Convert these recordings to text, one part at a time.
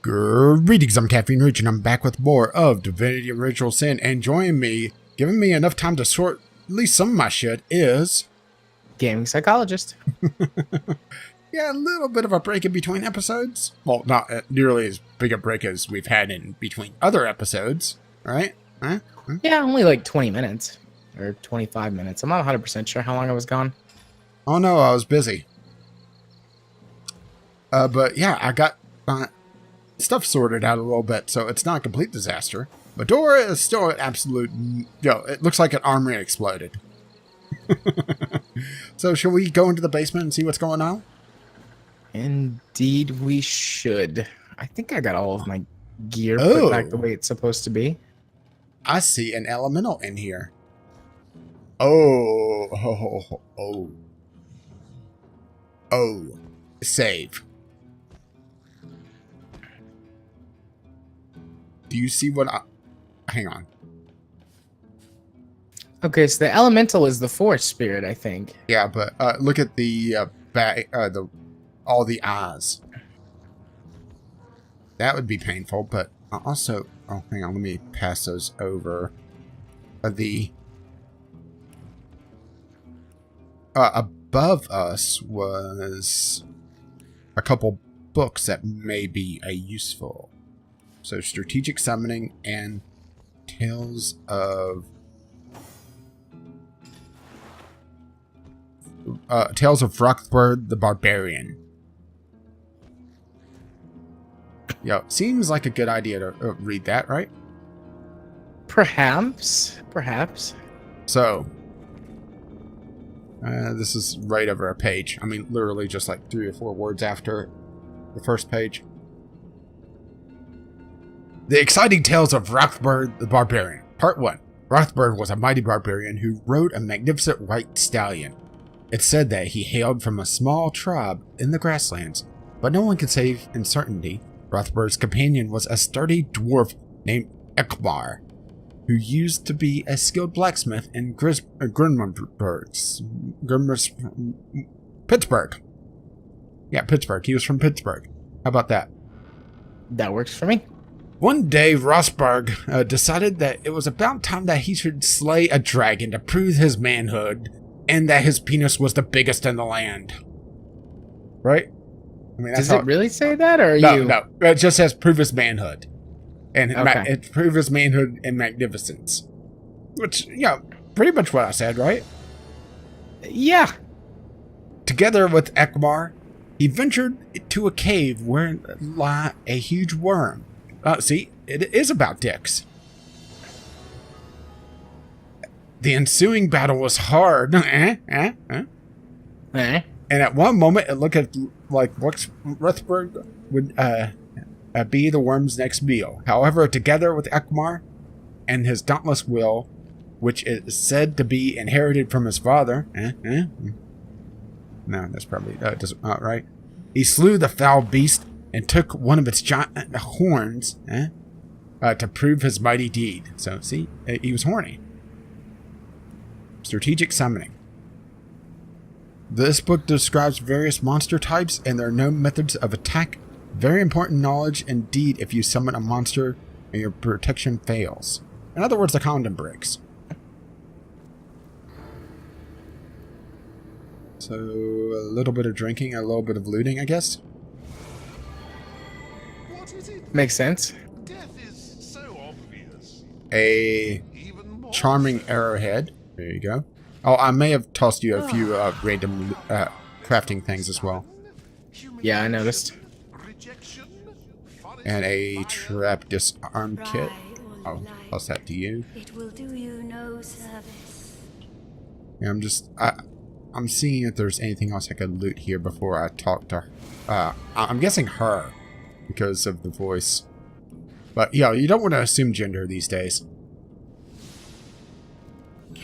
Greetings, I'm Caffeine Rage, and I'm back with more of Divinity Orginial Sin, and joining me, giving me enough time to sort at least some of my shit, is... Gaming Psychologist. Yeah, a little bit of a break in between episodes. Well, not nearly as big a break as we've had in between other episodes, right? Huh? Yeah, only like 20 minutes. Or 25 minutes. I'm not 100% sure how long I was gone. Oh no, I was busy. But yeah, I got my stuff sorted out a little bit, so it's not a complete disaster. But Dora is still an absolute... it looks like an armory exploded. So, shall we go into the basement and see what's going on? Indeed, we should. I think I got all of my gear Oh. put back the way it's supposed to be. I see an elemental in here. Oh. Save. Do you see what I... Hang on. Okay, so the elemental is the forest spirit, I think. Yeah, but look at the all the eyes. That would be painful, but also... Oh, hang on, let me pass those over. Above us was a couple books that may be useful. So, Strategic Summoning and Tales of Rivellon the Barbarian. Yo, seems like a good idea to read that, right? Perhaps. So, this is right over a page. I mean, literally just like 3 or 4 words after the first page. The Exciting Tales of Rivellon the Barbarian. Part 1. Rivellon was a mighty barbarian who rode a magnificent white stallion. It's said that he hailed from a small tribe in the grasslands, but no one can say in certainty. Rivellon's companion was a sturdy dwarf named Ekmar, who used to be a skilled blacksmith in Pittsburgh. Yeah, Pittsburgh. He was from Pittsburgh. How about that? That works for me. One day, Rosberg decided that it was about time that he should slay a dragon to prove his manhood and that his penis was the biggest in the land. Right? I mean, Does it really say that, or are you... No. It just says prove his manhood. And Okay. prove his manhood and magnificence. Which, pretty much what I said, right? Yeah. Together with Ekmar, he ventured to a cave where lay a huge worm. See, it is about dicks. The ensuing battle was hard. And at one moment, it looked like Rivellon would be the worm's next meal. However, together with Ekmar and his dauntless will, which is said to be inherited from his father... No, that's probably... not right. He slew the foul beast and took one of its giant horns to prove his mighty deed. So, see, he was horny. Strategic Summoning. This book describes various monster types and their known methods of attack. Very important knowledge indeed if you summon a monster and your protection fails. In other words, the condom breaks. So, a little bit of drinking, a little bit of looting, I guess. Makes sense. Death is so obvious. A charming arrowhead. There you go. Oh, I may have tossed you a few random crafting things as well. Yeah, I noticed. And a trap disarm kit. Oh, toss that to you. It will do you no service. Yeah, I'm seeing if there's anything else I could loot here before I talk to her. I'm guessing her because of the voice. But yeah, you don't want to assume gender these days.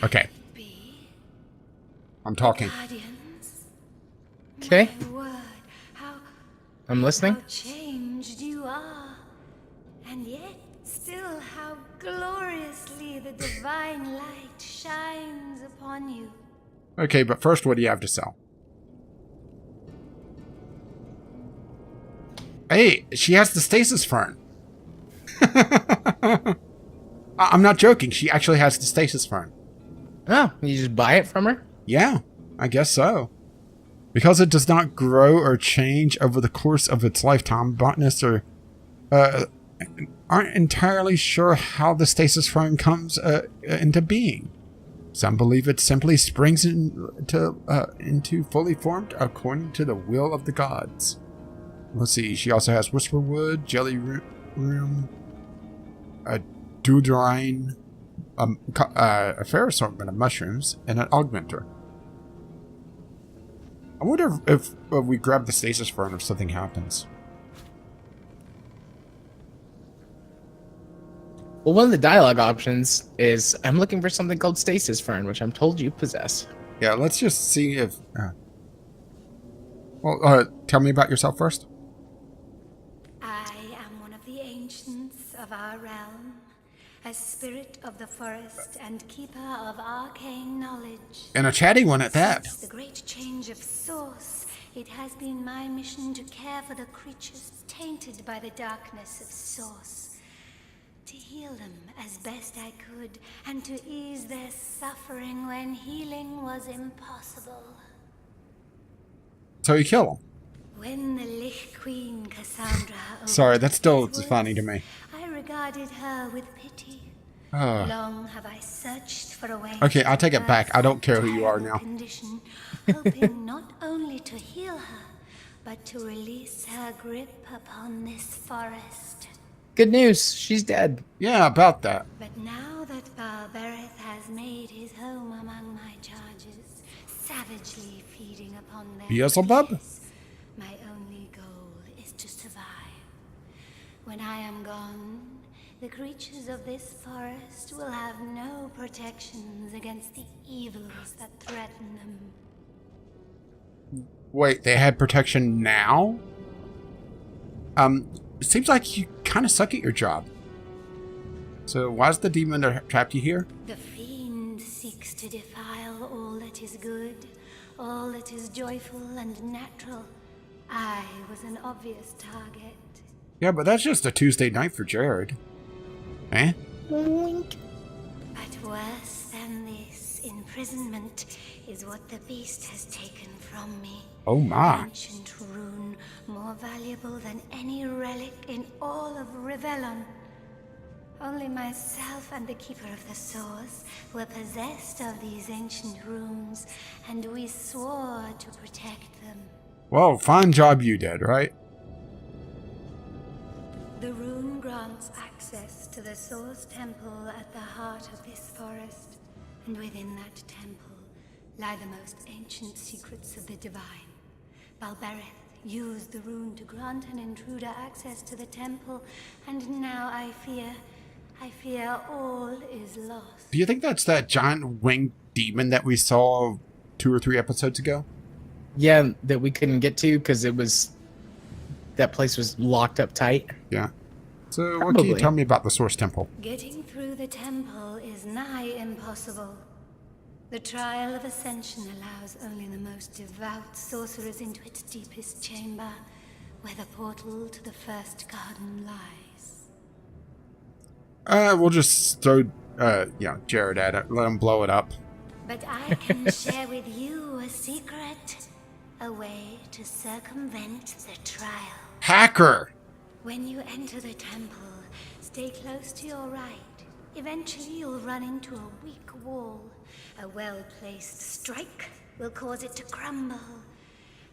Okay. I'm talking. Okay. My word, I'm listening. how changed you are. And yet, still how gloriously the divine light shines upon you. Okay, but first, what do you have to sell? Hey, she has the stasis fern. I'm not joking. She actually has the stasis fern. Oh, you just buy it from her? Yeah, I guess so. Because it does not grow or change over the course of its lifetime, botanists aren't entirely sure how the stasis fern comes into being. Some believe it simply springs into fully formed according to the will of the gods. Let's see, she also has whisperwood, jelly room, a dewdrine, a fair assortment of mushrooms, and an augmenter. I wonder if we grab the stasis fern if something happens. Well, one of the dialogue options is, I'm looking for something called stasis fern, which I'm told you possess. Yeah, let's just see if... tell me about yourself first. I am one of the ancients of our realm, a spirit of the forest and keeper of arcane knowledge. And a chatty one at that. Since the great change of source, it has been my mission to care for the creatures tainted by the darkness of source. To heal them as best I could, and to ease their suffering when healing was impossible. So you kill him. When the Lich Queen Cassandra Sorry, that's still opened funny to his me. I regarded her with pity. Oh. Long have I searched for a way. Okay, I'll to take it back. I don't care who you are terrible now. Condition, hoping not only to heal her, but to release her grip upon this forest. Good news, she's dead. Yeah, about that. But now that Valbereth has made his home among my charges, savagely feeding upon their Beelzebub? flesh, my only goal is to survive. When I am gone, the creatures of this forest will have no protections against the evils that threaten them. Wait, they had protection now? It seems like you kind of suck at your job. So why's the demon that trapped you here? The fiend seeks to defile all that is good, all that is joyful and natural. I was an obvious target. Yeah, but that's just a Tuesday night for Jared. Eh? Wink. But worse than this, imprisonment is what the beast has taken from me. Oh my. Ancient rune, more valuable than any relic in all of Rivellon. Only myself and the Keeper of the Source were possessed of these ancient runes, and we swore to protect them. Well, fine job you did, right? The rune grants access to the Source Temple at the heart of this forest, and within that temple lie the most ancient secrets of the divine. Valbereth used the rune to grant an intruder access to the temple, and now I fear all is lost. Do you think that's that giant winged demon that we saw 2 or 3 episodes ago? Yeah, that we couldn't get to because that place was locked up tight. Yeah. So what can you Probably. tell me about the Source Temple? Getting through the temple is nigh impossible. The trial of ascension allows only the most devout sorcerers into its deepest chamber, where the portal to the first garden lies. We'll just throw, Jared at it. Let him blow it up. But I can share with you a secret, a way to circumvent the trial. Hacker! When you enter the temple, stay close to your right. Eventually you'll run into a weak wall. A well-placed strike will cause it to crumble,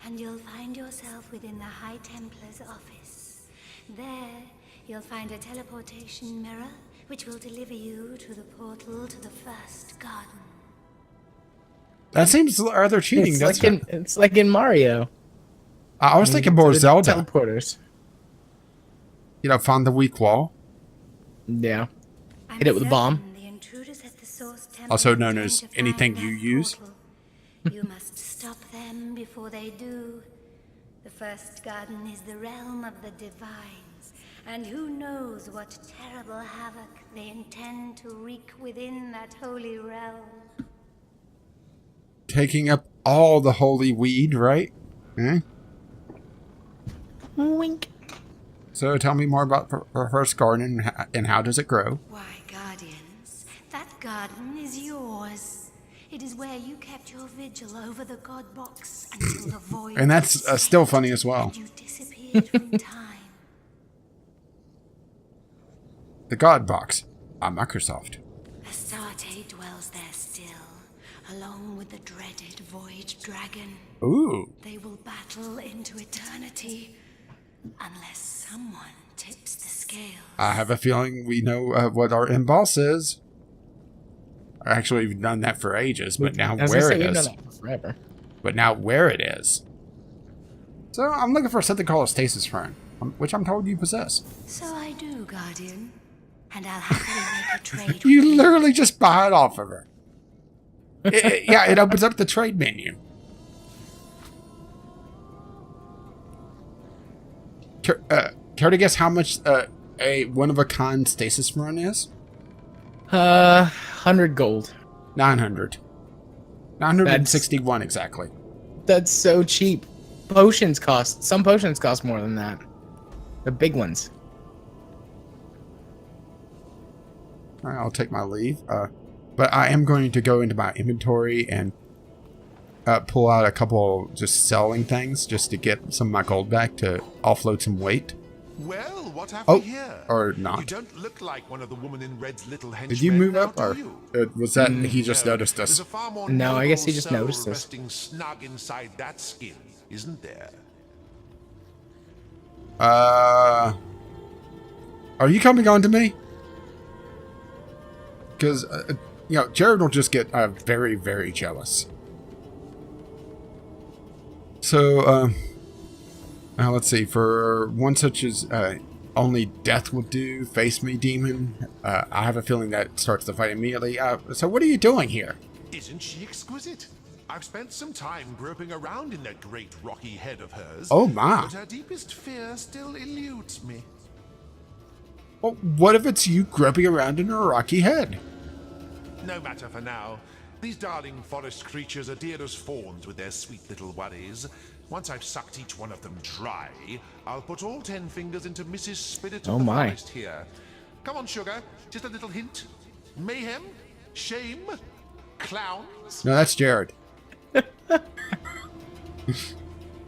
and you'll find yourself within the High Templar's office. There, you'll find a teleportation mirror, which will deliver you to the portal to the first garden. That seems rather cheating, doesn't it? It's like in Mario. I was thinking more The Zelda. Teleporters. Find the weak wall. Yeah. I'm Hit it with a bomb. certain the intruders at the Source Temple Also are known trying as to find anything that you use. portal. You must stop them before they do. The first garden is the realm of the divines, and who knows what terrible havoc they intend to wreak within that holy realm. Taking up all the holy weed, right? Eh? Wink. So tell me more about the first garden and how does it grow? Why, Guardians, that garden is yours. It is where you kept your vigil over the God Box until the void. And that's still funny as well. And you disappeared from time. The God Box on Microsoft. Astarte dwells there still, along with the dreaded Void Dragon. Ooh. They will battle into eternity, unless someone tips the scales. I have a feeling we know what our end boss is. Actually, we've done that for ages, but now where it is. Forever. But now where it is. So I'm looking for something called a stasis frame, which I'm told you possess. So I do, Guardian. And I'll happily make a trade You with literally just buy it off of her. It opens up the trade menu. Care to guess how much a one-of-a-kind stasis run is? 100 gold. 900. 961 exactly. That's so cheap. Some potions cost more than that. The big ones. All right, I'll take my leave. But I am going to go into my inventory and pull out a couple just selling things just to get some of my gold back to offload some weight. Well, what have Oh, we here? or not. You don't look like one of the woman in red's little henchmen. Did you move now, up, do or you? was that he just No, noticed there's us? a far more No, I guess he noble just soul noticed us. resting snug inside that skin, isn't there? Are you coming on to me? Because, Jared will just get very, very jealous. So, now let's see. For one such as only death will do, face me, demon. I have a feeling that starts the fight immediately. So what are you doing here? Isn't she exquisite? I've spent some time groping around in that great rocky head of hers. Oh, my. But her deepest fear still eludes me. Well, what if it's you groping around in a rocky head? No matter for now. These darling forest creatures are dear as fawns with their sweet little worries. Once I've sucked each one of them dry, I'll put all 10 fingers into Mrs. Spirit of Oh the my. Forest here. Come on, sugar. Just a little hint. Mayhem? Shame? Clowns? No, that's Jared.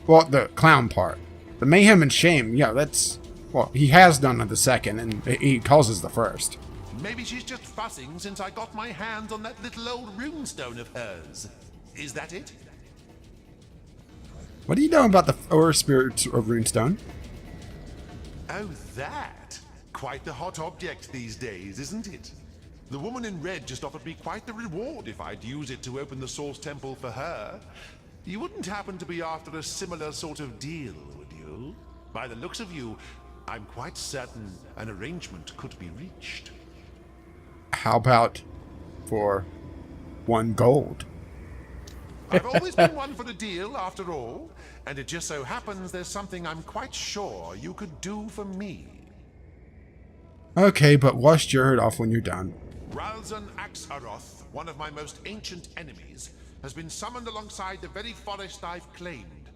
Well, the clown part. The mayhem and shame, that's... Well, he has done the second, and he causes the first. Maybe she's just fussing since I got my hands on that little old runestone of hers. Is that it? What do you know about the Forest Spirits of Runestone? Oh, that. Quite the hot object these days, isn't it? The woman in red just offered me quite the reward if I'd use it to open the Source Temple for her. You wouldn't happen to be after a similar sort of deal, would you? By the looks of you, I'm quite certain an arrangement could be reached. How about for 1 gold? I've always been one for a deal, after all, and it just so happens there's something I'm quite sure you could do for me. Okay, but wash Jared off when you're done. Ralzan Axaroth, one of my most ancient enemies, has been summoned alongside the very forest I've claimed.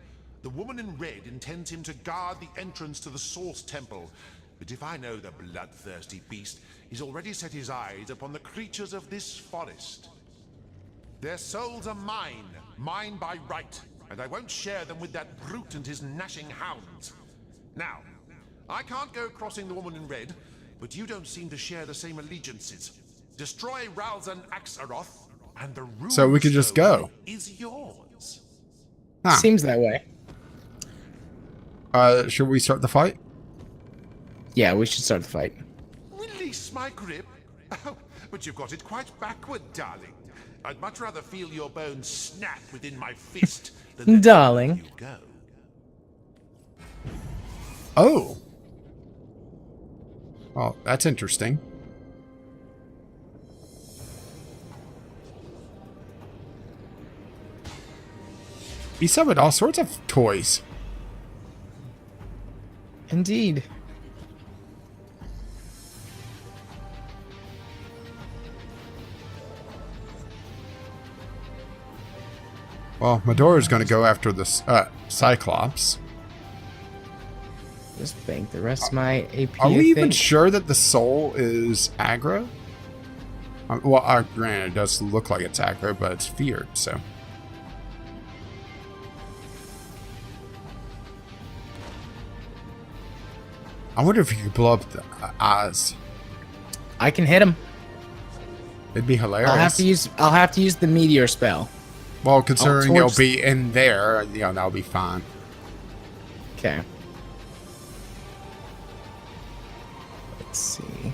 The woman in red intends him to guard the entrance to the Source Temple, but if I know the bloodthirsty beast, he's already set his eyes upon the creatures of this forest. Their souls are mine by right, and I won't share them with that brute and his gnashing hounds. Now, I can't go crossing the woman in red, but you don't seem to share the same allegiances. Destroy Ralzan Axaroth, and the rune So we could just go. is yours. Huh. Seems that way. Should we start the fight? Yeah, we should start the fight. Release my grip? Oh, but you've got it quite backward, darling. I'd much rather feel your bones snap within my fist than let Darling. you go. Oh. Oh, that's interesting. He summoned all sorts of toys. Indeed. Well, Medora's going to go after the Cyclops. Just bank the rest of my AP. Are I we even think. sure that the soul is aggro? Well, granted, it does look like it's aggro, but it's feared, so. I wonder if you could blow up the eyes. I can hit him. It'd be hilarious. I'll have to use the meteor spell. Well, considering you'll torch- be in there, that'll be fine. Okay. Let's see.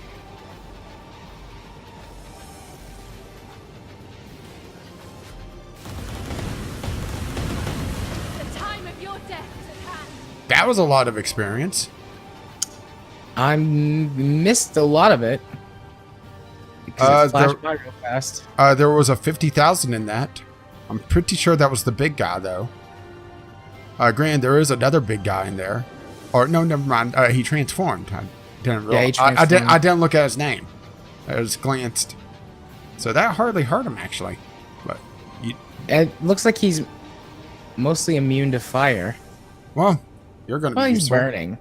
The time of your death is at hand. That was a lot of experience. I missed a lot of it. Because it flashed by real fast. There was a 50,000 in that. I'm pretty sure that was the big guy, though. Granted, there is another big guy in there. Or, no, never mind. He transformed. I didn't realize. he transformed. I didn't look at his name. I just glanced. So that hardly hurt him, actually. But, It looks like he's mostly immune to fire. well, you're going to Well, be he's useful. burning.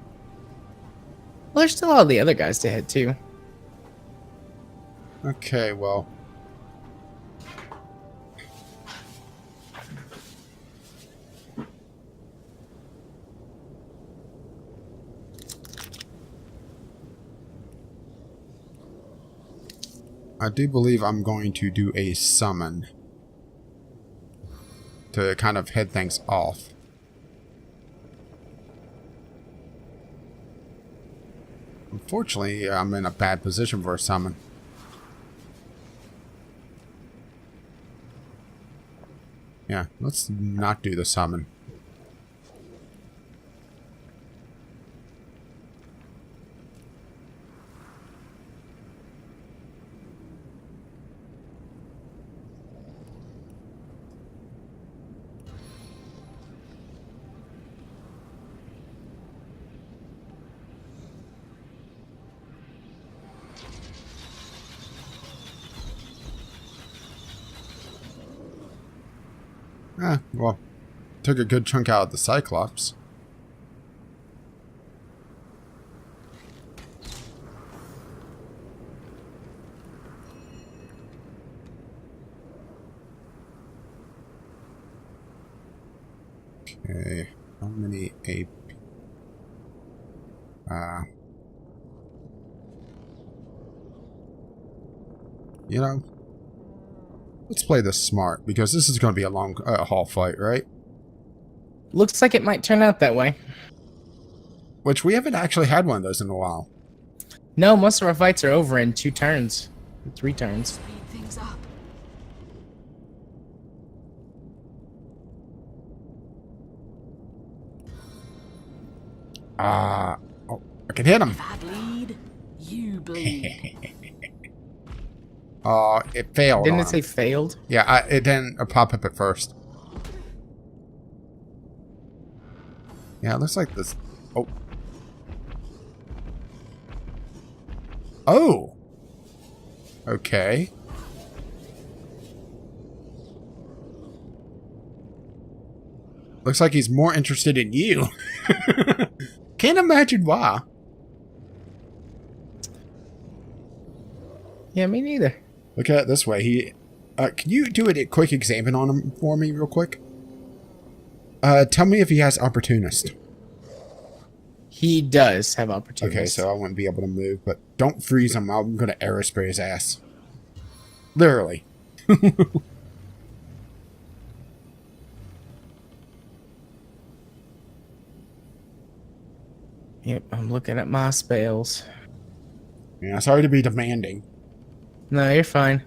Well, there's still all the other guys to hit, too. Okay, well. I do believe I'm going to do a summon to kind of head things off. Unfortunately, I'm in a bad position for a summon. Yeah, let's not do the summon. Well, took a good chunk out of the Cyclops. Okay, how many AP? You know, let's play this smart, because this is going to be a long haul fight, right? Looks like it might turn out that way. Which we haven't actually had one of those in a while. No, most of our fights are over in 2 turns. 3 turns. Speed things up. Oh, I can hit him. Bad lead, you bleed. It failed. Didn't on it say him. failed? Yeah, it didn't pop up at first. Yeah, it looks like this. Oh. Oh. Okay. Looks like he's more interested in you. Can't imagine why. Yeah, me neither. Look at it this way. Can you do a quick examine on him for me real quick? Tell me if he has Opportunist. He does have opportunities. Okay, so I wouldn't be able to move, but don't freeze him. I'm going to aerospray his ass. Literally. Yep, I'm looking at my spells. Yeah, sorry to be demanding. No, you're fine.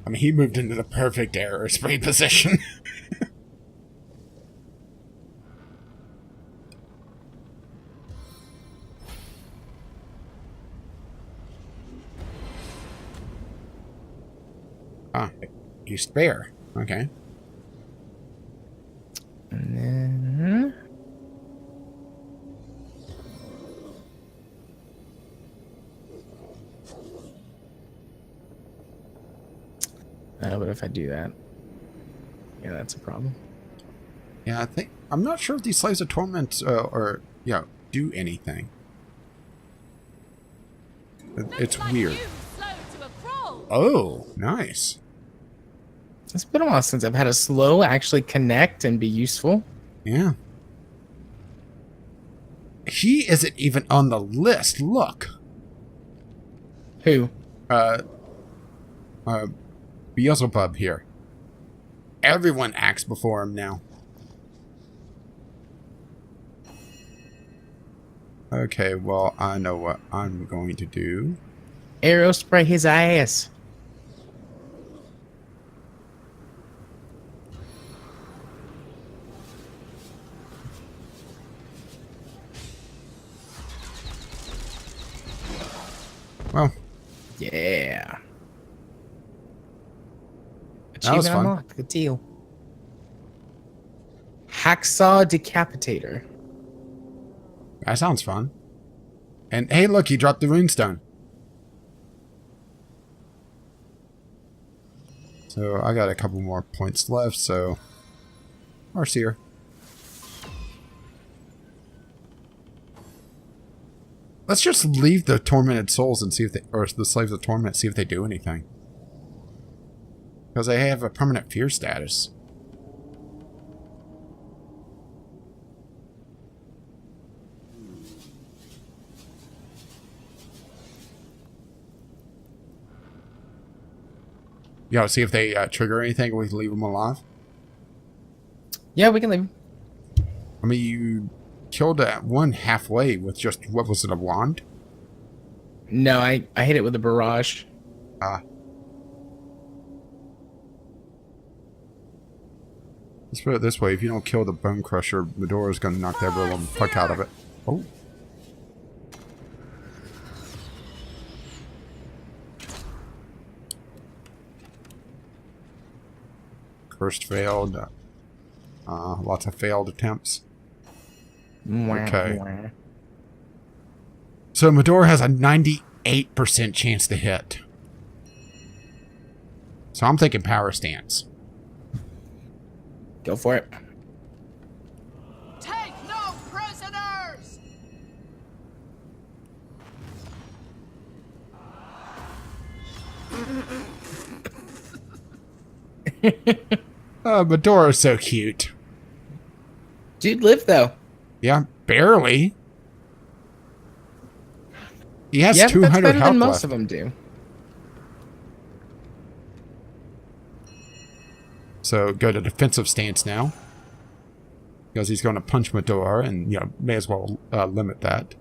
I mean, he moved into the perfect aerospray position. Ah, you spare. Okay. And then... but if I do that... Yeah, that's a problem. Yeah, I'm not sure if these slaves of torment do anything. It's Looks like weird. you slow to a crawl. Oh, nice. It's been a while since I've had a slow actually connect and be useful. Yeah. He isn't even on the list. Look. Who? Beelzebub here. Everyone acts before him now. Okay, well, I know what I'm going to do. Arrow spray his ass. Well, Yeah. That was Achievement fun. unlocked. Good deal. Hacksaw Decapitator. that sounds fun. And hey, look, he dropped the runestone. So I got a couple more points left, so Arseer. Let's just leave the tormented souls and see if they, or the slaves of torment, see if they do anything. Because they have a permanent fear status. Yeah, see if they trigger anything. We can leave them alive. Yeah, we can leave him. I mean, you killed one halfway with just, what was it, a wand? No, I hit it with a barrage. Ah. Let's put it this way. If you don't kill the Bone Crusher, Medora's going to knock the ever living fuck out of it. Oh. First failed. Lots of failed attempts. Okay. So Medora has a 98% chance to hit. So I'm thinking power stance. Go for it. Take no prisoners! Medora's so cute. Dude, live though. Yeah, barely. He has Yeah, but 200 that's better health than most left. of them do. So go to defensive stance now. Because he's going to punch Medora and, you know, may as well limit that.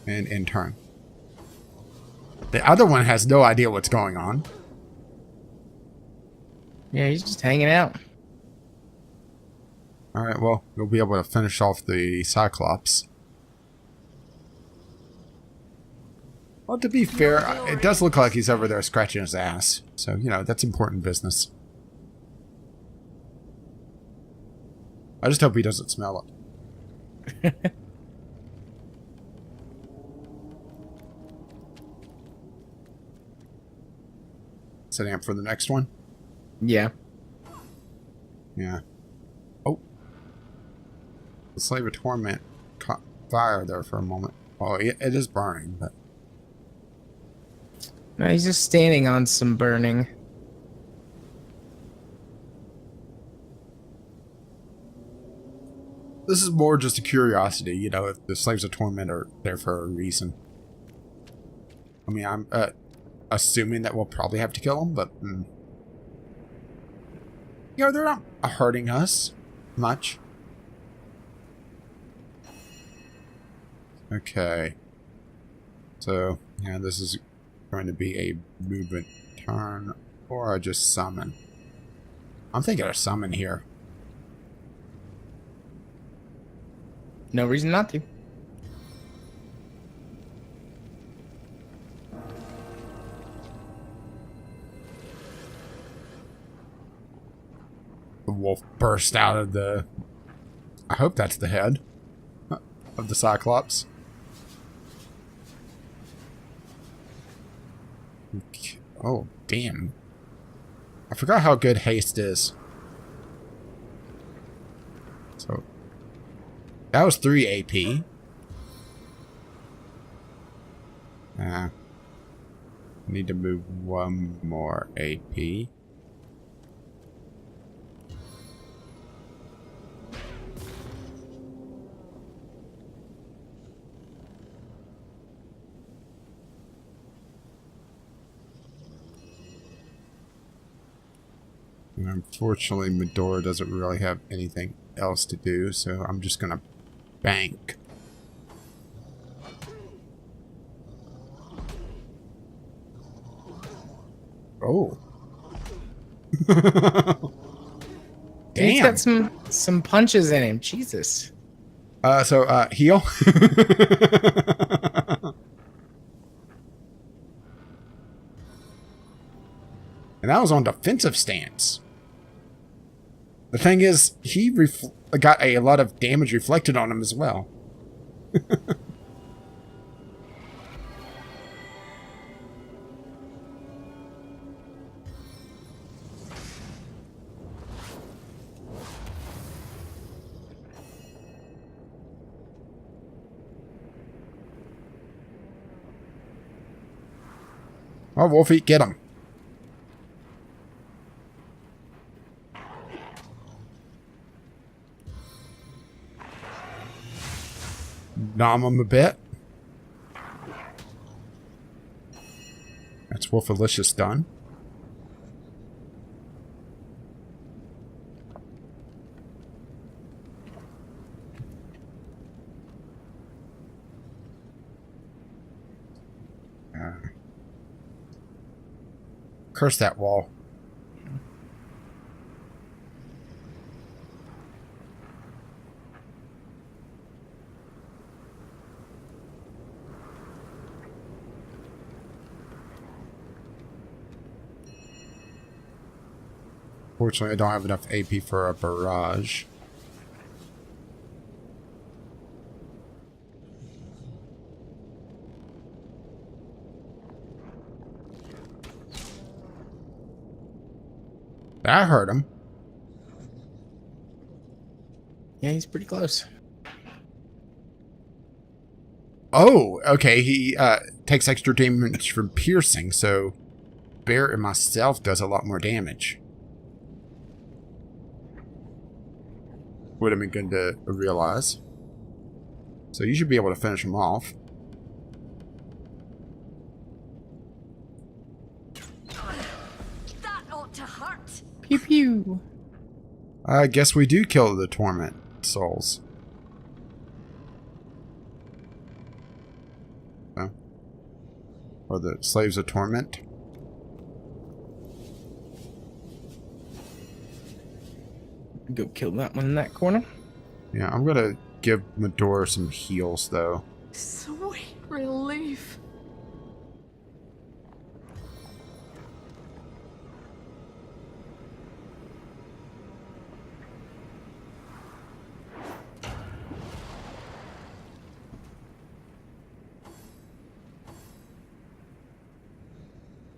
And in turn. The other one has no idea what's going on. Yeah, he's just hanging out. Alright, well, we'll be able to finish off the Cyclops. Well, to be fair, it does look like he's over there scratching his ass. So, you know, that's important business. I just hope he doesn't smell it. Setting up for the next one? Yeah. Yeah. Oh. The Slave of Torment caught fire there for a moment. Oh, it is burning, but... No, he's just standing on some burning. This is more just a curiosity, you know, if the Slaves of Torment are there for a reason. I mean, I'm assuming that we'll probably have to kill them, but... you know, they're not hurting us much. Okay. So, yeah, this is going to be a movement turn, or I just summon. I'm thinking of summon here. No reason not to. The wolf burst out of the... I hope that's the head of the Cyclops. Oh, damn. I forgot how good haste is. So that was 3 AP. Need to move 1 more AP. And unfortunately, Medora doesn't really have anything else to do, so I'm just gonna bank. Oh. He's Damn. got some punches in him. Jesus. So heal. And that was on defensive stance. The thing is, he got a lot of damage reflected on him as well. Oh, Wolfie, get him. Nom him a bit. That's Wolfalicious done. Curse that wall. Fortunately, I don't have enough AP for a barrage. That hurt him. Yeah, he's pretty close. Oh, okay. He takes extra damage from piercing, so Bear and myself does a lot more damage. Would have been good to realize. So you should be able to finish him off. That ought to hurt. Pew pew. I guess we do kill the torment souls. Oh. Or the slaves of torment. Go kill that one in that corner. Yeah, I'm gonna give Medora some heals though. Sweet relief.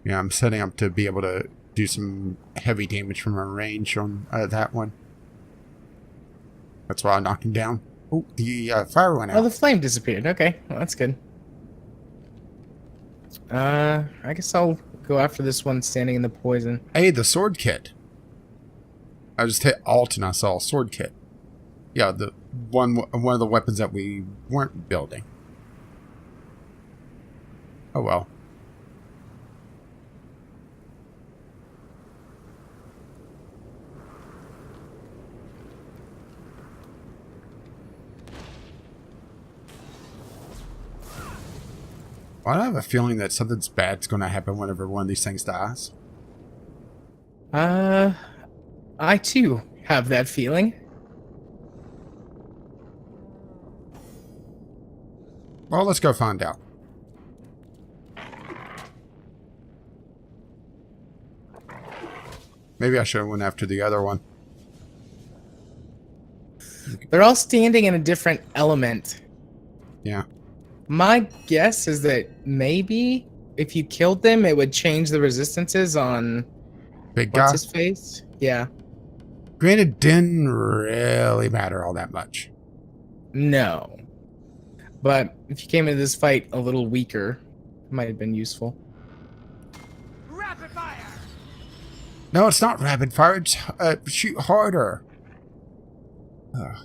Yeah, I'm setting up to be able to do some heavy damage from a range on that one. That's why I knocked him down. Oh, the fire went out. Oh, the flame disappeared. Okay, well, that's good. I guess I'll go after this one standing in the poison. Hey, the sword kit. I just hit Alt and I saw a sword kit. Yeah, the one of the weapons that we weren't building. Oh well. I have a feeling that something's bad's going to happen whenever one of these things dies. I too have that feeling. Well, let's go find out. Maybe I should have went after the other one. They're all standing in a different element. Yeah. My guess is that maybe if you killed them, it would change the resistances on Big guy? what's his face. Yeah. Granted, didn't really matter all that much. No. But if you came into this fight a little weaker, it might have been useful. Rapid fire! No, it's not rapid fire. It's shoot harder. Ugh.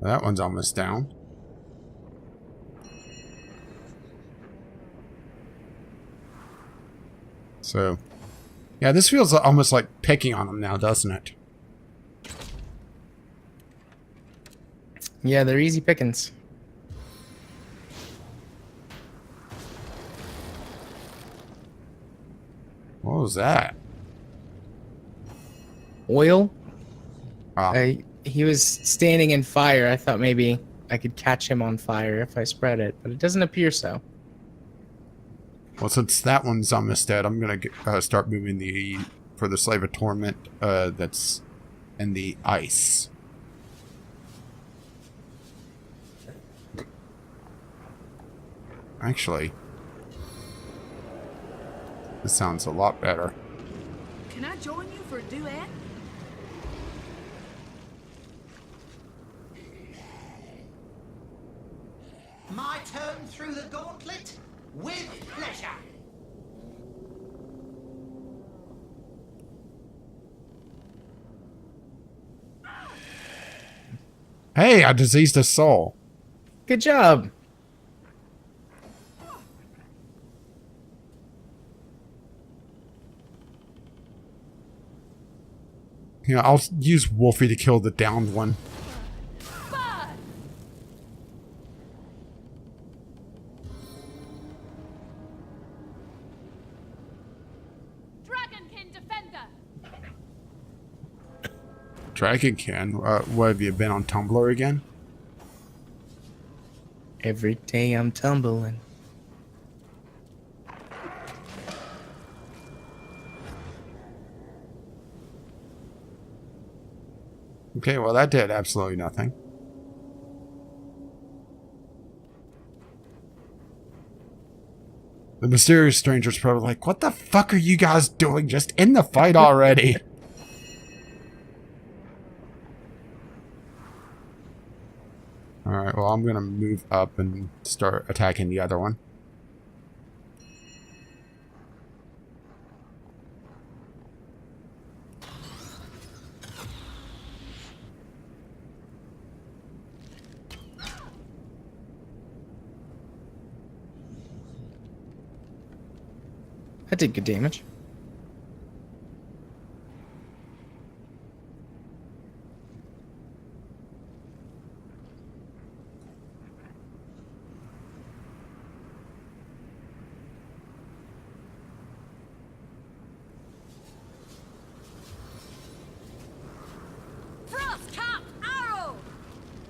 That one's almost down. So, yeah, this feels almost like picking on them now, doesn't it? Yeah, they're easy pickings. What was that? Oil? Oh. He was standing in fire. I thought maybe I could catch him on fire if I spread it, but it doesn't appear so. Well, since that one's almost dead, I'm going to start moving the for the Slave of Torment that's in the ice. Actually, this sounds a lot better. Can I join you for a duet? My turn through the gauntlet? With pleasure. Hey, I diseased a soul. Good job. Yeah, I'll use Wolfie to kill the downed one. Dragonkin? What have you been on Tumblr again? Every day I'm tumbling. Okay, well that did absolutely nothing. The mysterious stranger's probably like, what the fuck are you guys doing? Just end the fight already. Alright, well I'm gonna move up and start attacking the other one. That did good damage.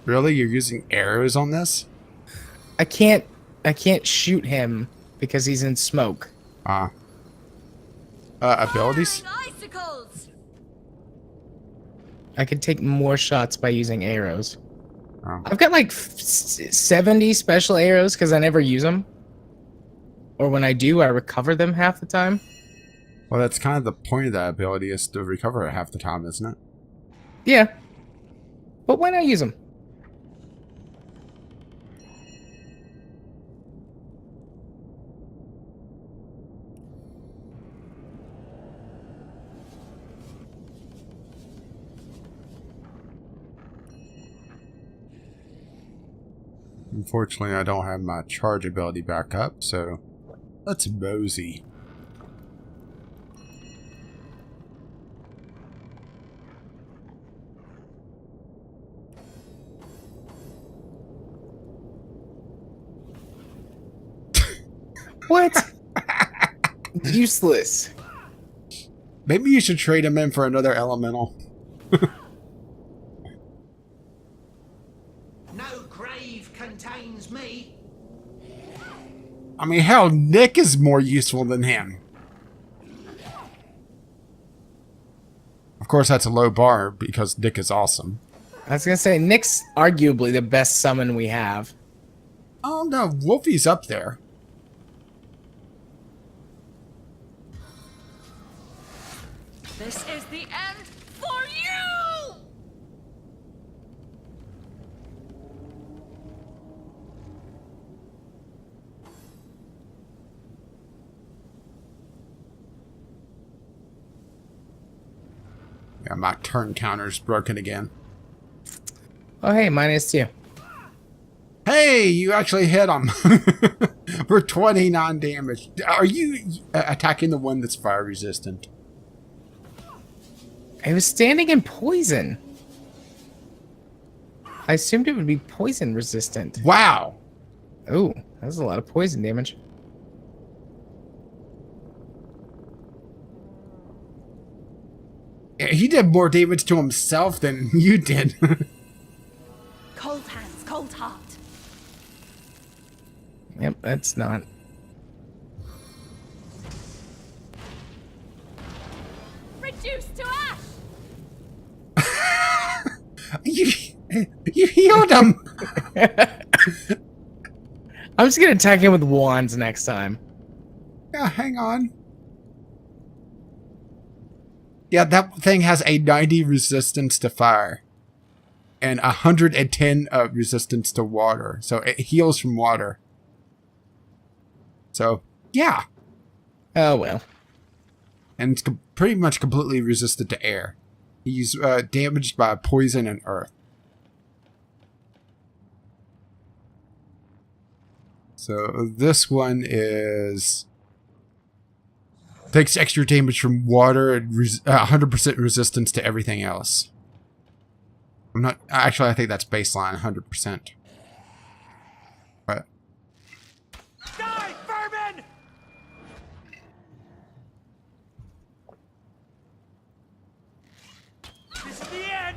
Really? You're using arrows on this? I can't shoot him because he's in smoke. Abilities? I could take more shots by using arrows. Oh. I've got like 70 special arrows because I never use them. Or when I do, I recover them half the time. Well, that's kind of the point of that ability, is to recover it half the time, isn't it? Yeah. But why not use them? Unfortunately, I don't have my charge ability back up, so let's mosey. What? Useless. Maybe you should trade him in for another elemental. No grave contains me. I mean, hell, Nick is more useful than him. Of course, that's a low bar because Nick is awesome. I was gonna say Nick's arguably the best summon we have. Oh no, Wolfie's up there. This is the end for you! Yeah, my turn counter's broken again. Oh hey, mine is too. Hey, you actually hit him for 29 damage. Are you attacking the one that's fire resistant? I was standing in poison. I assumed it would be poison resistant. Wow. Oh, that was a lot of poison damage. He did more damage to himself than you did. Cold hands, cold heart. Yep, that's not. Reduced to ash! You healed him. I'm just gonna attack him with wands next time. Yeah, hang on. Yeah, that thing has a 90 resistance to fire. And 110 resistance to water. So it heals from water. So, yeah. Oh well. And it's pretty much completely resistant to air. He's damaged by poison and earth. So this one is... takes extra damage from water and 100% resistance to everything else. I'm not... Actually, I think that's baseline 100%. But... Die, vermin! This is the end.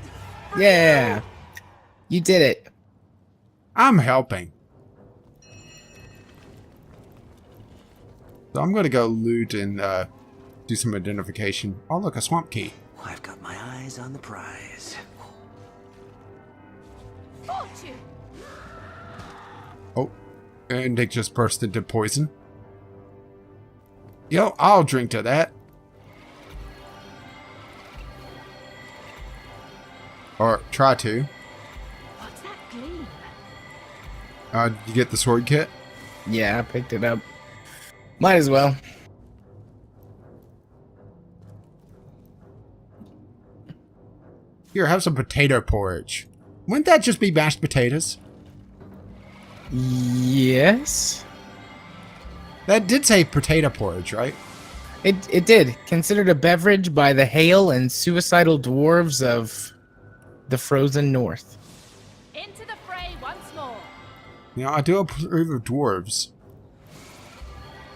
Yeah. You did it. I'm helping. So I'm going to go loot and do some identification. Oh, look, a swamp key. I've got my eyes on the prize. Fortune! Oh, and Nick just burst into poison. Yo, I'll drink to that. Or try to. What's that gleam? Did you get the sword kit? Yeah, I picked it up. Might as well. Here, have some potato porridge. Wouldn't that just be mashed potatoes? Yes. That did say potato porridge, right? It did. Considered a beverage by the hale and suicidal dwarves of the frozen north. Into the fray once more. You know, I do approve of dwarves.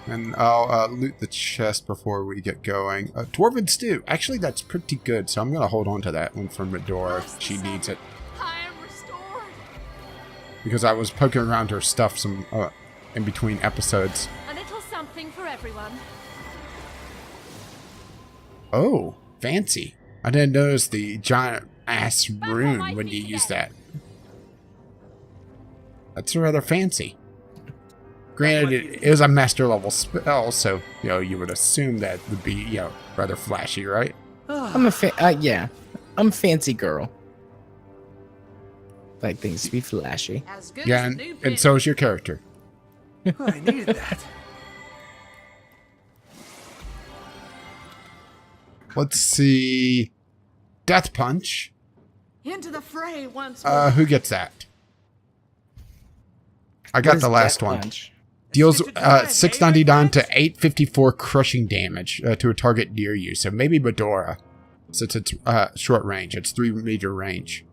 And I'll loot the chest before we get going. Dwarven stew. Actually, that's pretty good, so I'm going to hold on to that one for Medora if she needs it. I am restored. Because I was poking around her stuff some in between episodes. A little something for everyone. Oh, fancy. I didn't notice the giant ass rune when you use that. That's rather fancy. Granted, it is a master level spell, so, you know, you would assume that would be, you know, rather flashy, right? I'm a yeah. I'm a fancy girl. Like things to be flashy. As good Yeah, as a and, new and so is your character. I needed that. Let's see. Death Punch. Into the fray once more. Who gets that? I got the last one. Punch? Deals 699 to 854 crushing damage to a target near you. So maybe Medora, since it's short range. It's 3-meter range.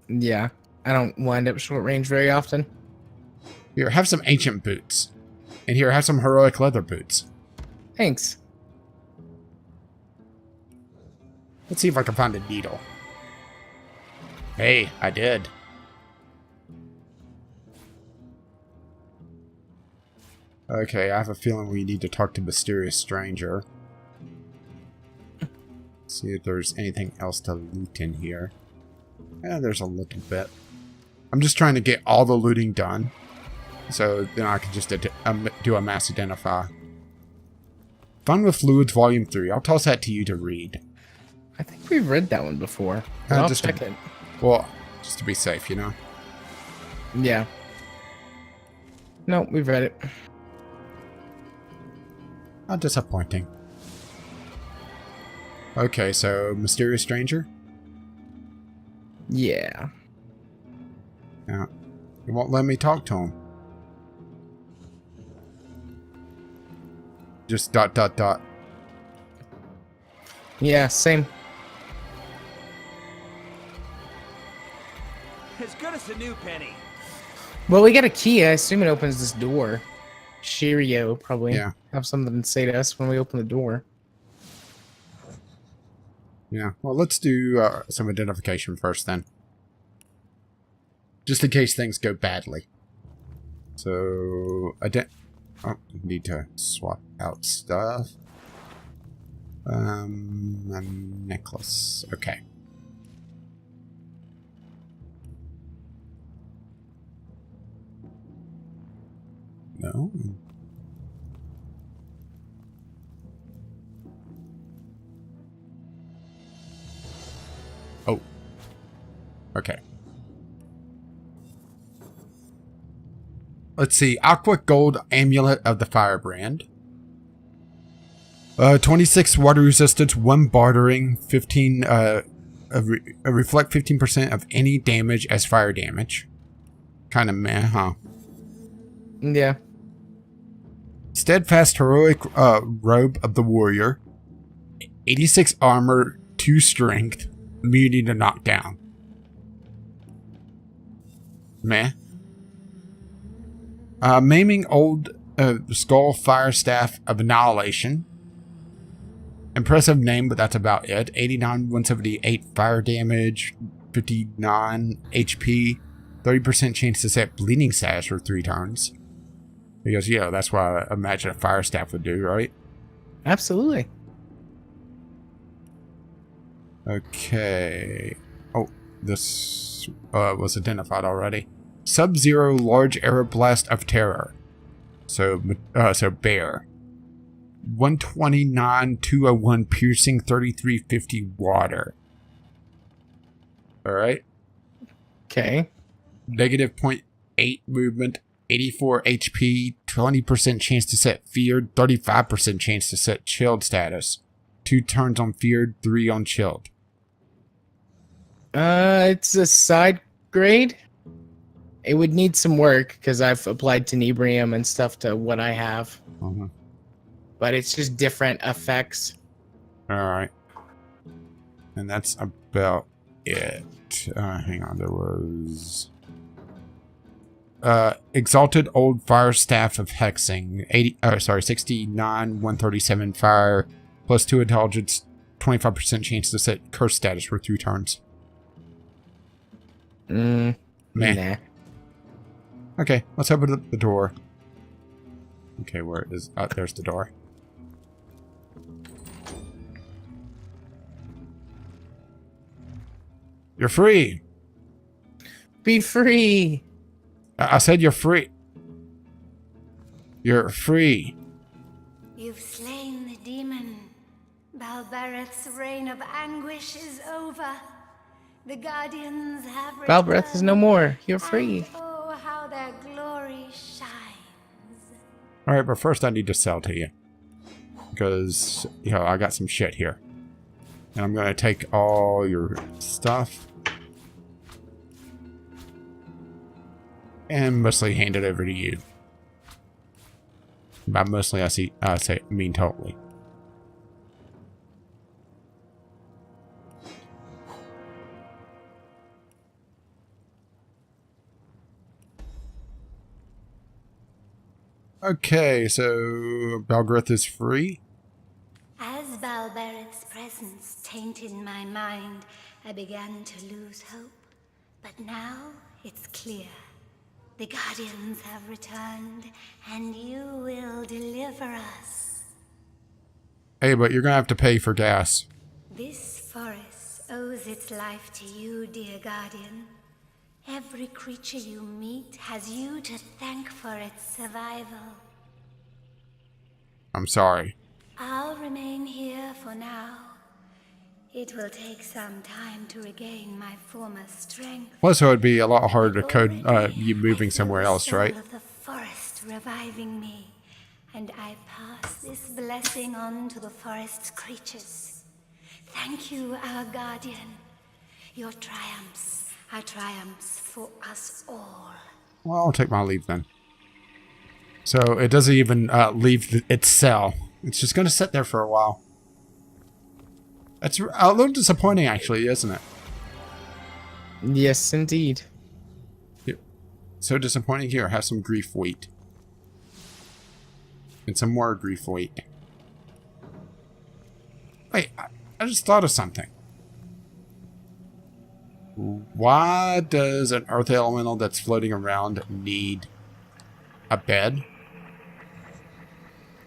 Yeah. I don't wind up short range very often. Here, have some ancient boots. And here, have some heroic leather boots. Thanks. Let's see if I can find a needle. Hey, I did. Okay, I have a feeling we need to talk to Mysterious Stranger. See if there's anything else to loot in here. Yeah, there's a little bit. I'm just trying to get all the looting done. So then I can just do a mass identify. Fun with Fluids Volume 3. I'll toss that to you to read. I think we've read that one before. I'll Just check it. Well, just to be safe, you know? Yeah. No, we've read it. How disappointing. Okay, so Mysterious Stranger? Yeah. Yeah. You won't let me talk to him. Just ... Yeah, same. As good as a new penny. Well, we got a key. I assume it opens this door. Shirio probably Yeah. have something to say to us when we open the door. Yeah. Well, let's do some identification first then. Just in case things go badly. So, oh, need to swap out stuff. A necklace. Okay. No. Oh. Okay. Let's see. Aqua Gold Amulet of the Firebrand. 26 water resistance, 1 bartering, 15 reflect 15% of any damage as fire damage. Kind of meh, huh? Yeah. Steadfast Heroic Robe of the Warrior. 86 armor, 2 strength, immunity to knockdown. Meh. Maiming Old Skull Fire Staff of Annihilation. Impressive name, but that's about it. 89, 178 fire damage, 59 HP, 30% chance to set bleeding status for 3 turns. Because, yeah, that's what I imagine a fire staff would do, right? Absolutely. Okay. Oh, this was identified already. Sub-Zero Large Aeroblast of Terror. So Bear. 129, 201 piercing, 3350 water. Alright. Okay. Negative 0.8 movement, 84 HP, 20% chance to set feared, 35% chance to set chilled status. 2 turns on feared, 3 on chilled. It's a side grade. It would need some work because I've applied tenebrium and stuff to what I have. Uh-huh. But it's just different effects. Alright. And that's about it. Hang on, there was... Exalted Old Fire Staff of Hexing. 69, 137 fire, plus 2 intelligence, 25% chance to set curse status for 3 turns. Meh. Nah. Okay, let's open up the door. Okay, where is... there's the door. You're free! Be free! I said you're free. You're free. You've slain the demon. Balbereth's reign of anguish is over. The guardians have returned. Balbereth is no more. You're free. And oh, how their glory shines. Alright, but first I need to sell to you. Because, you know, I got some shit here. And I'm going to take all your stuff. And mostly hand it over to you. By mostly, I mean totally. Okay, so Balgrith is free. As Balbereth's presence tainted my mind, I began to lose hope. But now it's clear. The Guardians have returned, and you will deliver us. Hey, but you're gonna have to pay for gas. This forest owes its life to you, dear guardian. Every creature you meet has you to thank for its survival. I'm sorry. I'll remain here for now. It will take some time to regain my former strength. Plus, it would be a lot harder to code Already, you moving I feel somewhere the else, soul right? of the forest reviving me, and I pass this blessing on to the forest's creatures. Thank you, our guardian. Your triumphs are triumphs for us all. Well, I'll take my leave then. So it doesn't even leave its cell. It's just going to sit there for a while. That's a little disappointing, actually, isn't it? Yes, indeed. Here. So disappointing. Here, have some grief wheat. And some more grief wheat. Wait, I just thought of something. Why does an earth elemental that's floating around need a bed?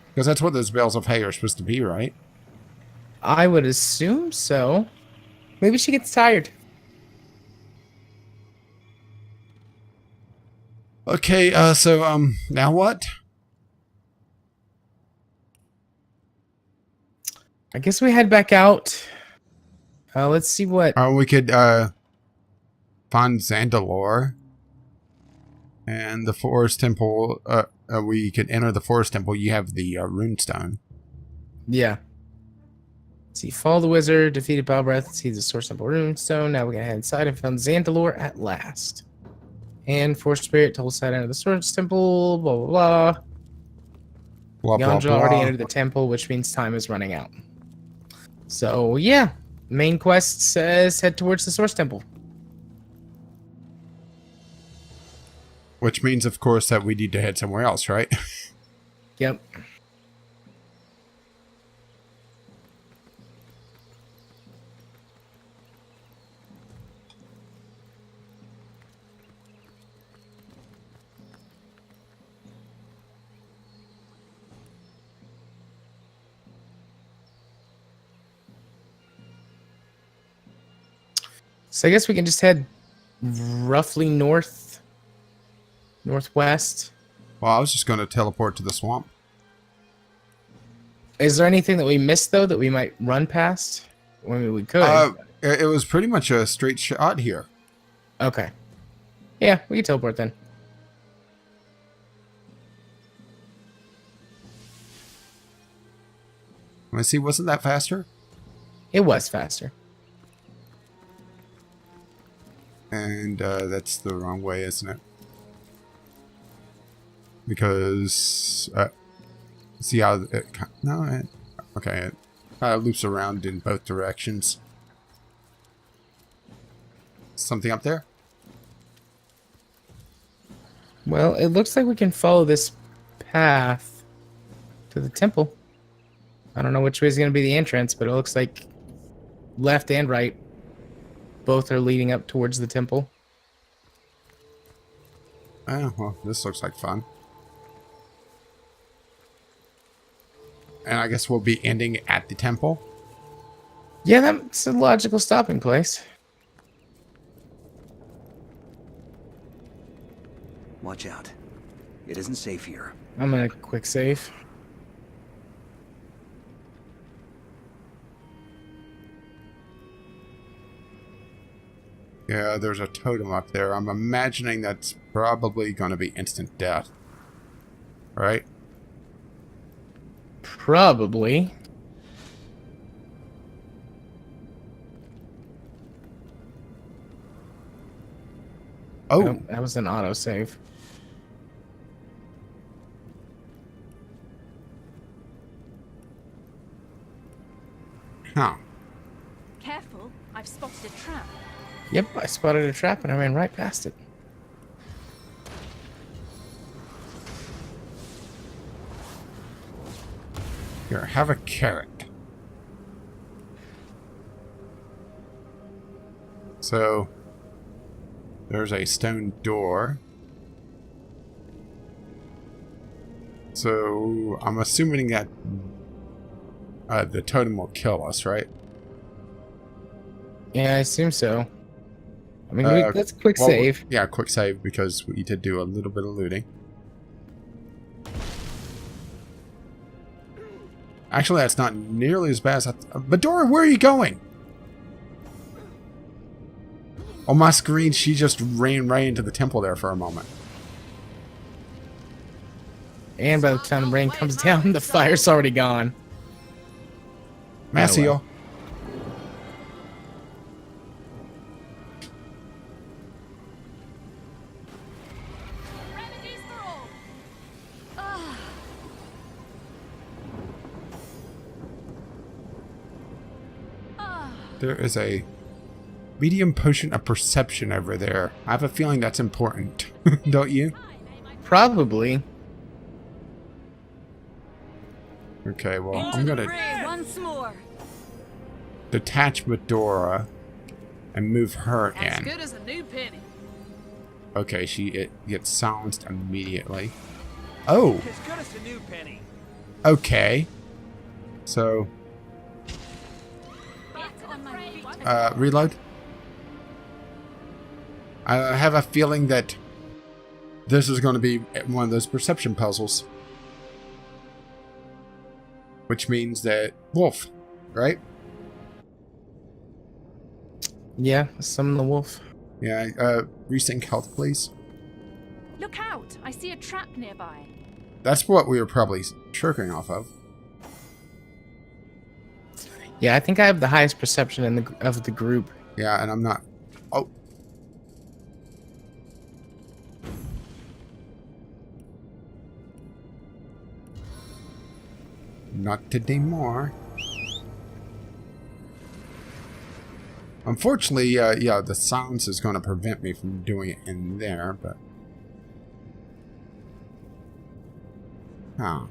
Because that's what those bales of hay are supposed to be, right? I would assume so. Maybe she gets tired. Okay, so, now what? I guess we head back out. Let's see what... We could, find Zandalore. And the Forest Temple, we could enter the Forest Temple. You have the, runestone. Yeah. Let's see, follow the wizard, defeated Balbreath, see the Source Temple runestone. Now we're gonna head inside and found Zandalore at last. And Force Spirit told us how to enter the Source Temple, blah, blah, blah. Blah, blah, Yandra already blah. entered the temple, which means time is running out. So, yeah. Main quest says head towards the Source Temple. Which means, of course, that we need to head somewhere else, right? Yep. So I guess we can just head roughly northwest. Well, I was just going to teleport to the swamp. Is there anything that we missed, though, that we might run past? I mean, we could. It was pretty much a straight shot here. Okay. Yeah, we can teleport then. Let me see, wasn't that faster? It was faster. And that's the wrong way, isn't it? Because see how it, okay, it loops around in both directions. Something up there? Well, it looks like we can follow this path to the temple. I don't know which way is going to be the entrance, but it looks like left and right both are leading up towards the temple. Oh, well, this looks like fun. And I guess we'll be ending at the temple. Yeah, that's a logical stopping place. Watch out. It isn't safe here. I'm going to quick save. Yeah, there's a totem up there. I'm imagining that's probably going to be instant death. Right? Probably. Oh, Nope, that was an autosave. huh. Careful, I've spotted a trap. Yep, I spotted a trap and I ran right past it. Here, have a carrot. So, there's a stone door. So, I'm assuming that the totem will kill us, right? Yeah, I assume so. I mean, Uh, let's quick well, save. Yeah, quick save because we did do a little bit of looting. Actually, that's not nearly as bad as Medora, where are you going? On my screen, she just ran right into the temple there for a moment. And by the time the rain comes down, the fire's already gone. Massey, Oh, well. Remedies for all. Ah. Ah. There is a medium potion of perception over there. I have a feeling that's important. Don't you? Probably. Okay, well, I'm gonna Once more. detach Medora and move her As in. good as a new penny. Okay, it gets silenced immediately. Oh, As good as a new penny. okay. So, Back on my feet. reload. I have a feeling that this is going to be one of those perception puzzles. Which means that wolf, right? Yeah, summon the wolf. Yeah, resync health, please. Look out! I see a trap nearby. That's what we were probably shirking off of. Yeah, I think I have the highest perception of the group. Yeah, and I'm not... Oh. Not today more. Unfortunately, yeah, the silence is going to prevent me from doing it in there, but... Huh.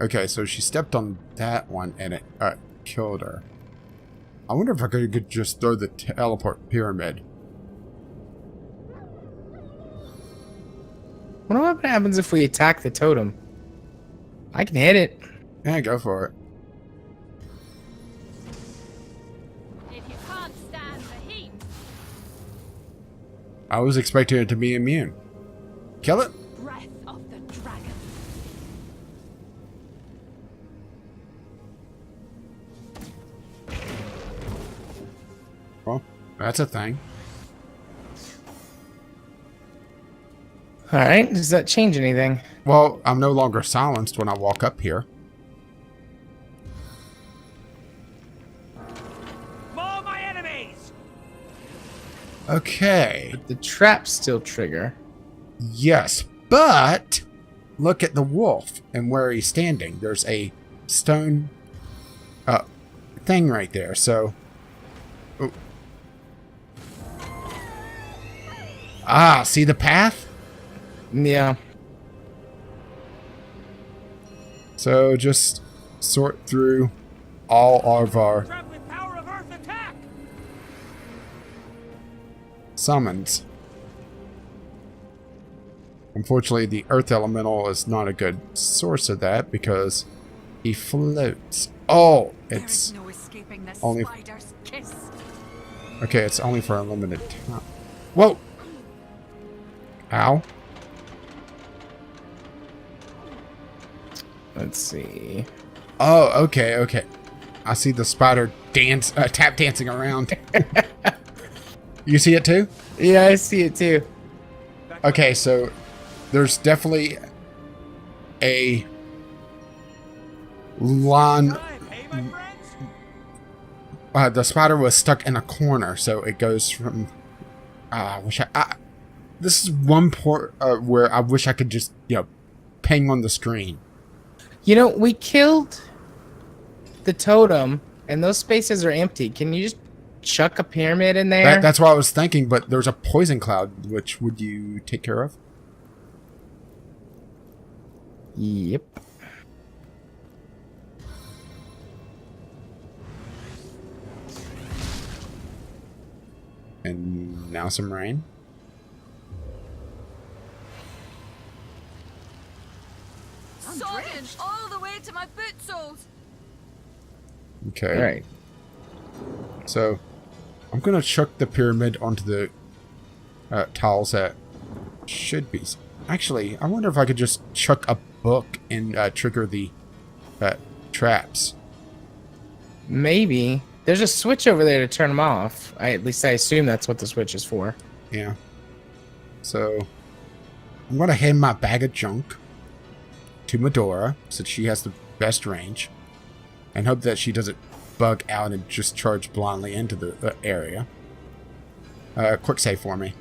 Okay, so she stepped on that one and it killed her. I wonder if I could just throw the teleport pyramid. Wonder what happens if we attack the totem. I can hit it. Yeah, go for it. If you can't stand the heat. I was expecting it to be immune. Kill it? Breath of the dragon. Well, that's a thing. Alright, does that change anything? Well, I'm no longer silenced when I walk up here. Maul my enemies! Okay. The traps still trigger. Yes, but look at the wolf and where he's standing. There's a stone thing right there. So, oh. Ah, see the path? Yeah. So just sort through all of our Trap with power of earth attack! summons. Unfortunately, the earth elemental is not a good source of that because he floats. Oh, it's no escaping the only... spider's kiss. Okay, it's only for a limited time. Whoa! Ow. Let's see. Oh, okay, okay. I see the spider tap dancing around. You see it too? Yeah, I see it too. Okay, so there's definitely a line. Hey, my friends! The spider was stuck in a corner, so it goes from. This is one part where I wish I could just, ping on the screen. You know, we killed the totem, and those spaces are empty. Can you just chuck a pyramid in there? That's what I was thinking, but there's a poison cloud, which would you take care of? Yep. And now some rain. Sodden all the way to my boot soles. Okay. All right. So, I'm going to chuck the pyramid onto the tiles that should be... Actually, I wonder if I could just chuck a book and trigger the traps. Maybe. There's a switch over there to turn them off. At least I assume that's what the switch is for. Yeah. So, I'm going to hand my bag of junk to Medora, since she has the best range, and hope that she doesn't bug out and just charge blindly into the area. Quick save for me.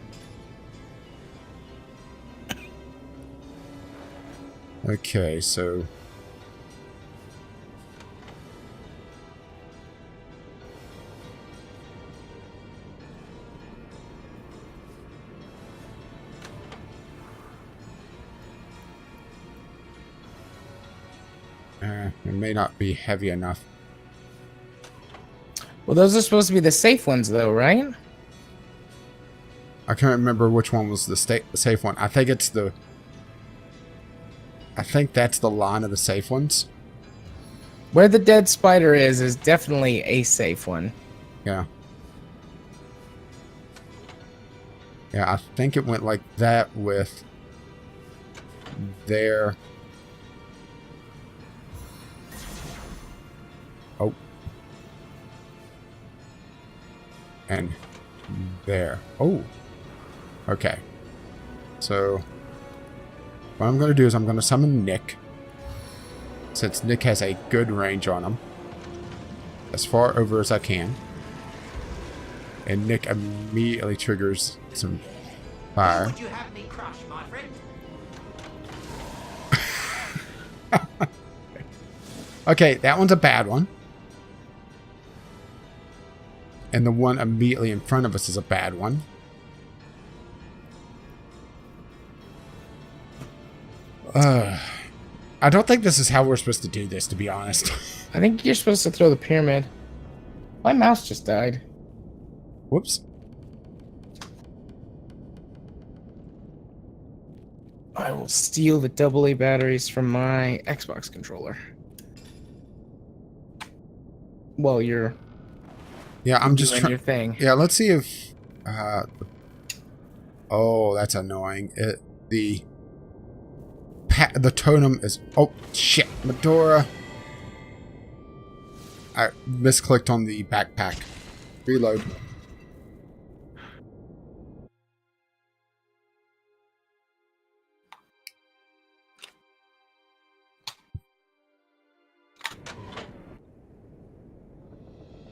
Okay, so... it may not be heavy enough. Well, those are supposed to be the safe ones, though, right? I can't remember which one was the safe one. I think it's the... I think that's the line of the safe ones. Where the dead spider is definitely a safe one. Yeah. Yeah, I think it went like that with there. Oh. And there. Oh. Okay. So, what I'm going to do is I'm going to summon Nick. Since Nick has a good range on him. As far over as I can. And Nick immediately triggers some fire. Would you have me crush, my friend? Okay, that one's a bad one. And the one immediately in front of us is a bad one. I don't think this is how we're supposed to do this, to be honest. I think you're supposed to throw the pyramid. My mouse just died. Whoops. I will steal the AA batteries from my Xbox controller. Well, you're Yeah, I'm just doing trying. your thing. Yeah, let's see if. Oh, that's annoying. The totem is. Oh shit, Medora. I misclicked on the backpack. Reload.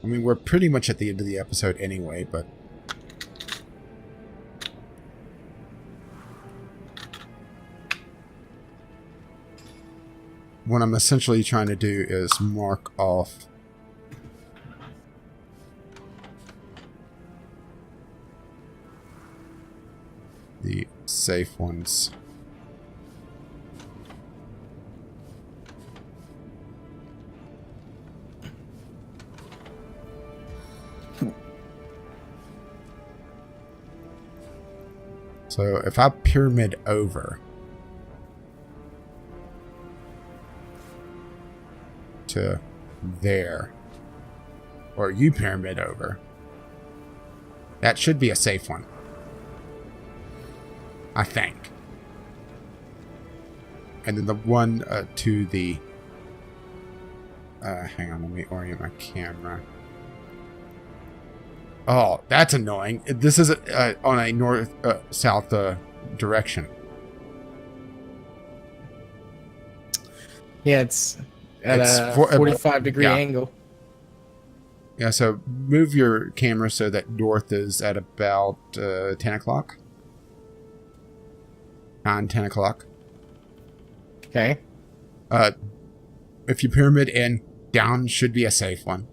I mean, we're pretty much at the end of the episode anyway, but... what I'm essentially trying to do is mark off the safe ones. So if I pyramid over to there, or you pyramid over, that should be a safe one. I think. And then the one to the... hang on, let me orient my camera. Oh, that's annoying. This is on a north-south direction. Yeah, it's at a 45-degree angle. Yeah, so move your camera so that north is at about 10 o'clock. 9, 10 o'clock. Okay. If you pyramid in, down should be a safe one.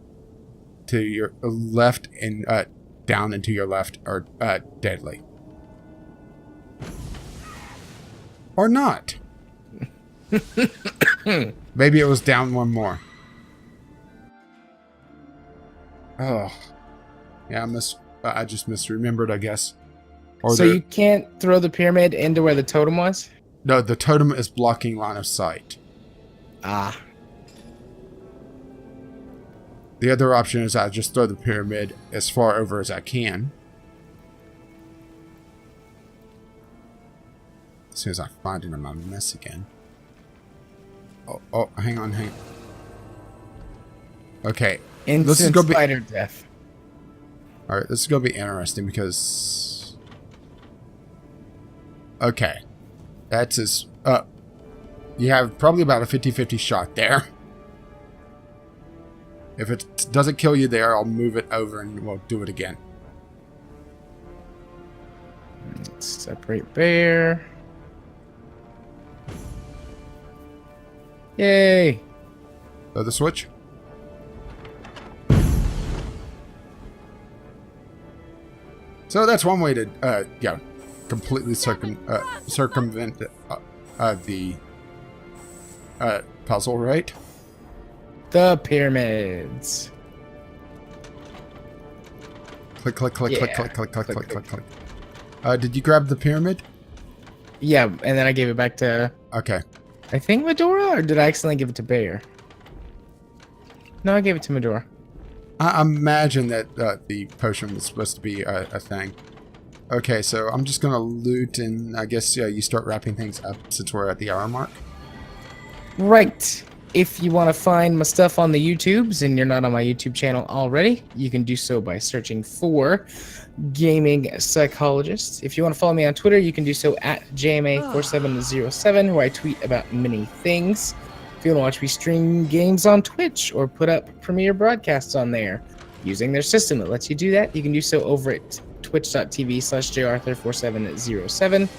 To your left and down and to your left are deadly. Or not. Maybe it was down one more. Oh. Yeah, I just misremembered, I guess. Or so you can't throw the pyramid into where the totem was? No, the totem is blocking line of sight. Ah. The other option is I just throw the pyramid as far over as I can. As soon as I find it, I'm a mess again. Oh, hang on. Okay. Instant gonna be spider death. alright. This is gonna be interesting because okay, that's as you have probably about a 50-50 shot there. If it doesn't kill you there, I'll move it over and we'll do it again. Let's separate bear. Yay! Throw the switch. So that's one way to, completely circumvent the puzzle, right? The pyramids. Click, click, click, Yeah. click, click, click, click, click, click, click. Did you grab the pyramid? Yeah, and then I gave it back to, Okay. I think, Medora, or did I accidentally give it to Bear? No, I gave it to Medora. I imagine that the potion was supposed to be a thing. Okay, so I'm just gonna loot, and I guess you start wrapping things up since we're at the hour mark. Right. If you want to find my stuff on the YouTubes and you're not on my YouTube channel already, you can do so by searching for Gaming Psychologist. If you want to follow me on Twitter, you can do so at JMA4707, where I tweet about many things. If you want to watch me stream games on Twitch or put up premiere broadcasts on there using their system that lets you do that, you can do so over at twitch.tv/jarthur4707.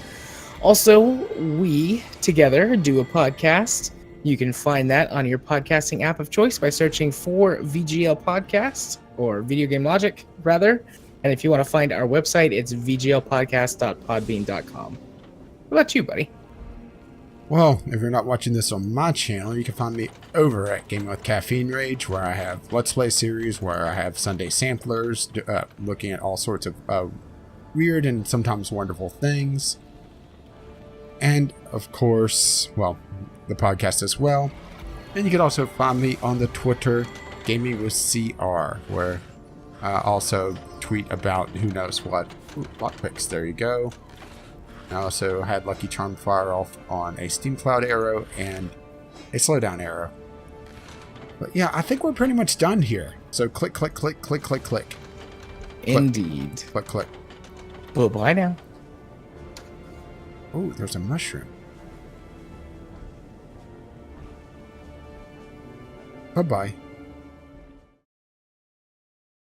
Also, we together do a podcast. You can find that on your podcasting app of choice by searching for VGL Podcast, or Video Game Logic, rather. And if you want to find our website, it's vglpodcast.podbean.com. What about you, buddy? Well, if you're not watching this on my channel, you can find me over at Gaming with Caffeine Rage, where I have Let's Play series, where I have Sunday samplers, looking at all sorts of weird and sometimes wonderful things. And, of course, well, the podcast as well. And you can also find me on the Twitter, Gaming with CR, where I also tweet about who knows what. Ooh, lockpicks, there you go. I also had Lucky Charm fire off on a Steam Cloud arrow and a slowdown arrow. But yeah, I think we're pretty much done here. So click, click, click, click, click, click. Indeed. Click, click. Well, bye now. Oh, there's a mushroom. Bye-bye.